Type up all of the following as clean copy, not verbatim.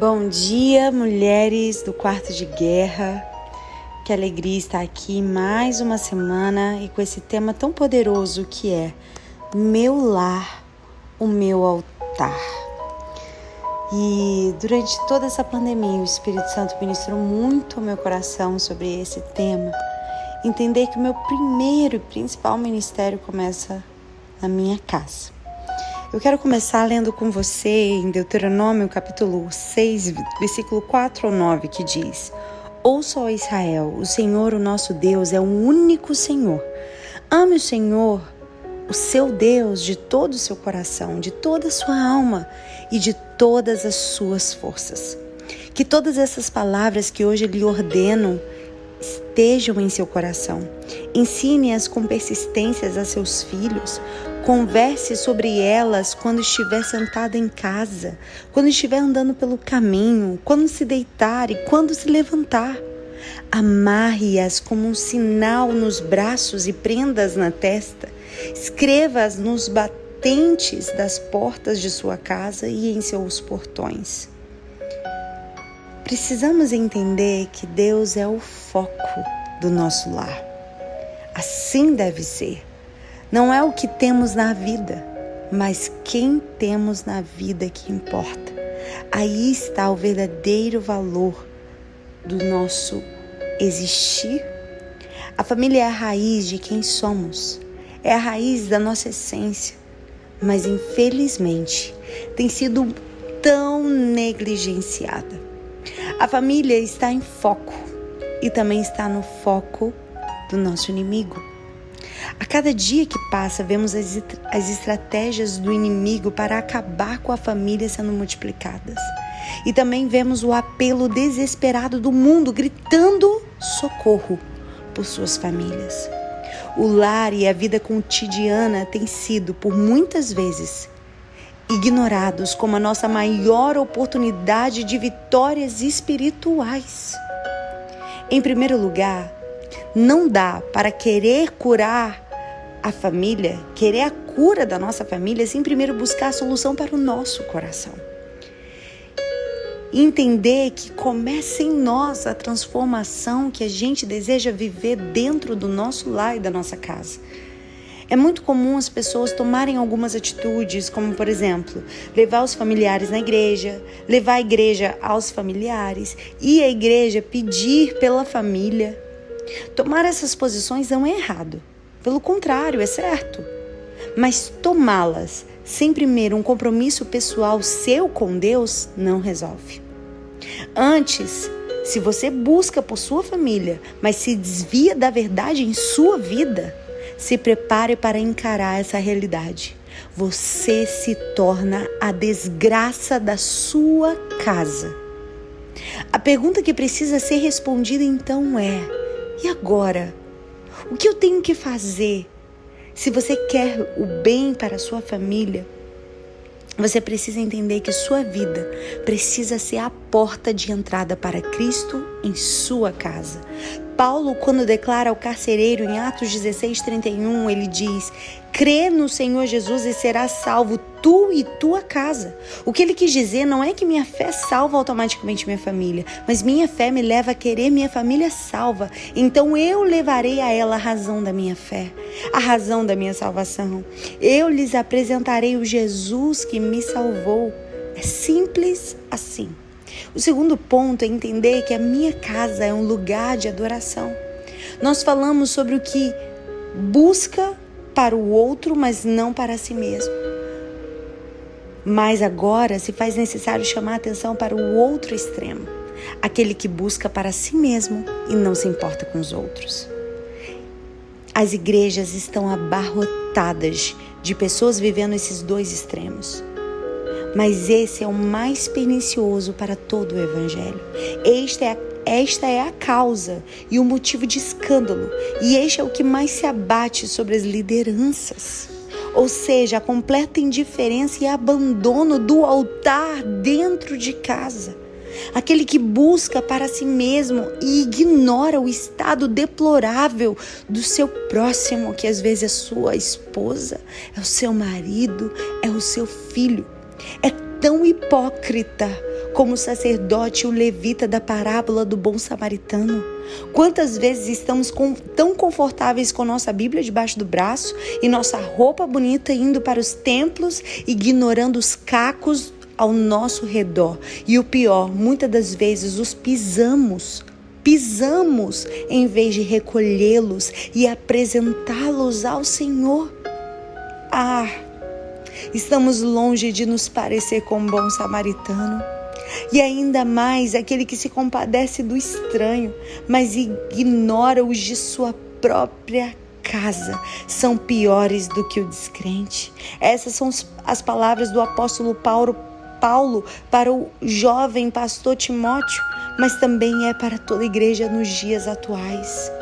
Bom dia, mulheres do quarto de guerra. Que alegria estar aqui mais uma semana e com esse tema tão poderoso que é meu lar, o meu altar. E durante toda essa pandemia, o Espírito Santo ministrou muito ao meu coração sobre esse tema. Entender que o meu primeiro e principal ministério começa na minha casa. Eu quero começar lendo com você em Deuteronômio capítulo 6, versículo 4 ao 9, que diz: Ouça, ó Israel, o Senhor, o nosso Deus, é o único Senhor. Ame o Senhor, o seu Deus, de todo o seu coração, de toda a sua alma e de todas as suas forças. Que todas essas palavras que hoje lhe ordeno estejam em seu coração. Ensine-as com persistência a seus filhos. Converse sobre elas quando estiver sentado em casa, quando estiver andando pelo caminho, quando se deitar e quando se levantar. Amarre-as como um sinal nos braços e prendas na testa. Escreva-as nos batentes das portas de sua casa e em seus portões. Precisamos entender que Deus é o foco do nosso lar. Assim deve ser. Não é o que temos na vida, mas quem temos na vida que importa. Aí está o verdadeiro valor do nosso existir. A família é a raiz de quem somos, é a raiz da nossa essência, mas infelizmente tem sido tão negligenciada. A família está em foco e também está no foco do nosso inimigo. A cada dia que passa, vemos as estratégias do inimigo para acabar com a família sendo multiplicadas. E também vemos o apelo desesperado do mundo gritando socorro por suas famílias. O lar e a vida cotidiana têm sido, por muitas vezes, ignorados como a nossa maior oportunidade de vitórias espirituais. Em primeiro lugar, não dá para querer curar a família, querer a cura da nossa família, sem primeiro buscar a solução para o nosso coração. Entender que começa em nós a transformação que a gente deseja viver dentro do nosso lar e da nossa casa. É muito comum as pessoas tomarem algumas atitudes, como, por exemplo, levar os familiares na igreja, levar a igreja aos familiares, ir à igreja pedir pela família. Tomar essas posições não é errado, pelo contrário, é certo. Mas tomá-las sem primeiro um compromisso pessoal seu com Deus não resolve. Antes, se você busca por sua família, mas se desvia da verdade em sua vida, se prepare para encarar essa realidade. Você se torna a desgraça da sua casa. A pergunta que precisa ser respondida então é: e agora? O que eu tenho que fazer? Se você quer o bem para a sua família, você precisa entender que sua vida precisa ser a porta de entrada para Cristo em sua casa. Paulo, quando declara ao carcereiro em Atos 16:31, ele diz: crê no Senhor Jesus e serás salvo tu e tua casa. O que ele quis dizer não é que minha fé salva automaticamente minha família, mas minha fé me leva a querer minha família salva. Então eu levarei a ela a razão da minha fé, a razão da minha salvação. Eu lhes apresentarei o Jesus que me salvou. É simples assim. O segundo ponto é entender que a minha casa é um lugar de adoração. Nós falamos sobre o que busca para o outro, mas não para si mesmo. Mas agora se faz necessário chamar a atenção para o outro extremo, aquele que busca para si mesmo e não se importa com os outros. As igrejas estão abarrotadas de pessoas vivendo esses dois extremos. Mas esse é o mais pernicioso para todo o evangelho. Esta é a causa e o motivo de escândalo. E este é o que mais se abate sobre as lideranças. Ou seja, a completa indiferença e abandono do altar dentro de casa. Aquele que busca para si mesmo e ignora o estado deplorável do seu próximo, que às vezes é sua esposa, é o seu marido, é o seu filho. É tão hipócrita como o sacerdote e o levita da parábola do bom samaritano. Quantas vezes estamos tão confortáveis com nossa Bíblia debaixo do braço e nossa roupa bonita indo para os templos, ignorando os cacos ao nosso redor. E o pior, muitas das vezes os pisamos em vez de recolhê-los e apresentá-los ao Senhor. Estamos longe de nos parecer com um bom samaritano. E ainda mais aquele que se compadece do estranho, mas ignora os de sua própria casa. São piores do que o descrente. Essas são as palavras do apóstolo Paulo para o jovem pastor Timóteo, mas também é para toda a igreja nos dias atuais.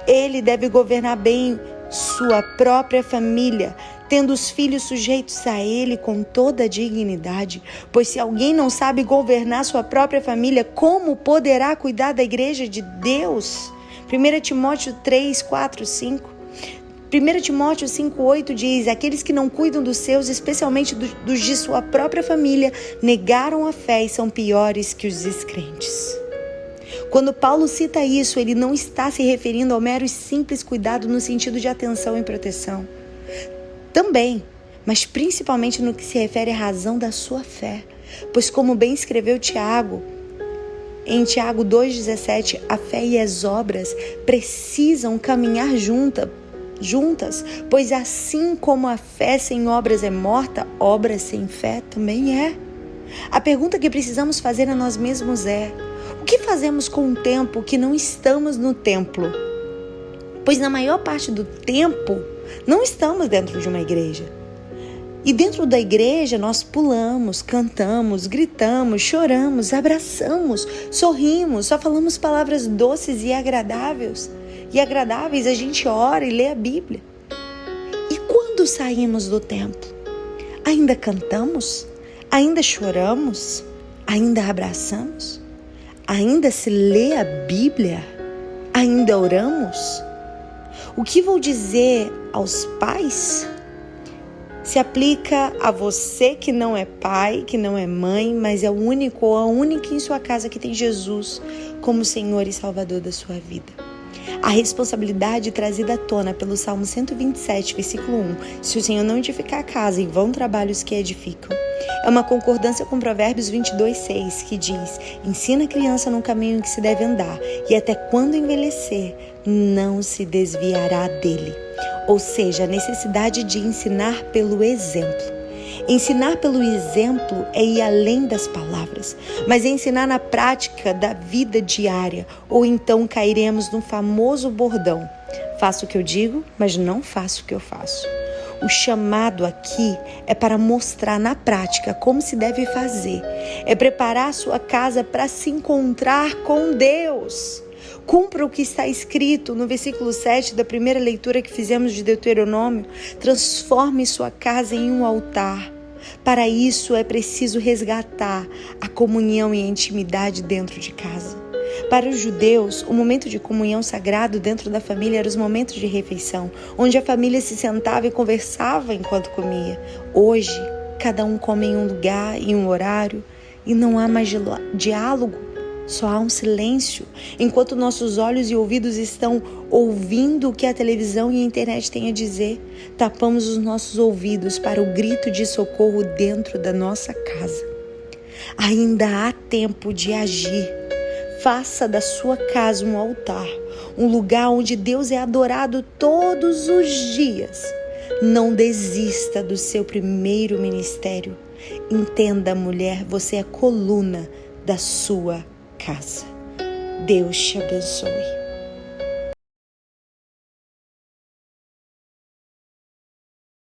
Ele deve governar bem sua própria família, tendo os filhos sujeitos a ele com toda a dignidade, pois se alguém não sabe governar sua própria família, como poderá cuidar da igreja de Deus? 1 Timóteo 3, 4, 5. 1 Timóteo 5,8 diz: aqueles que não cuidam dos seus, especialmente dos de sua própria família, negaram a fé e são piores que os descrentes. Quando Paulo cita isso, ele não está se referindo ao mero e simples cuidado no sentido de atenção e proteção. Também, mas principalmente no que se refere à razão da sua fé. Pois como bem escreveu Tiago, em Tiago 2,17, a fé e as obras precisam caminhar juntas, pois assim como a fé sem obras é morta, obras sem fé também é. A pergunta que precisamos fazer a nós mesmos é: o que fazemos com o tempo que não estamos no templo? Pois na maior parte do tempo não estamos dentro de uma igreja. E dentro da igreja nós pulamos, cantamos, gritamos, choramos, abraçamos, sorrimos, só falamos palavras doces e agradáveis. A gente ora e lê a Bíblia. E quando saímos do templo? Ainda cantamos? Ainda choramos? Ainda abraçamos? Ainda se lê a Bíblia? Ainda oramos? O que vou dizer aos pais se aplica a você que não é pai, que não é mãe, mas é o único ou a única em sua casa que tem Jesus como Senhor e Salvador da sua vida. A responsabilidade trazida à tona pelo Salmo 127, versículo 1, se o Senhor não edificar a casa, em vão trabalham os que edificam, é uma concordância com Provérbios 22, 6, que diz: ensina a criança no caminho em que se deve andar, e até quando envelhecer, não se desviará dele. Ou seja, a necessidade de ensinar pelo exemplo. Ensinar pelo exemplo é ir além das palavras, mas é ensinar na prática da vida diária, ou então cairemos no famoso bordão: faço o que eu digo, mas não faço o que eu faço. O chamado aqui é para mostrar na prática como se deve fazer. É preparar a sua casa para se encontrar com Deus. Cumpra o que está escrito no versículo 7 da primeira leitura que fizemos de Deuteronômio. Transforme sua casa em um altar. Para isso é preciso resgatar a comunhão e a intimidade dentro de casa. Para os judeus, o momento de comunhão sagrado dentro da família era os momentos de refeição, onde a família se sentava e conversava enquanto comia. Hoje, cada um come em um lugar, em um horário, e não há mais diálogo, só há um silêncio. Enquanto nossos olhos e ouvidos estão ouvindo o que a televisão e a internet têm a dizer, tapamos os nossos ouvidos para o grito de socorro dentro da nossa casa. Ainda há tempo de agir. Faça da sua casa um altar, um lugar onde Deus é adorado todos os dias. Não desista do seu primeiro ministério. Entenda, mulher, você é coluna da sua casa. Deus te abençoe.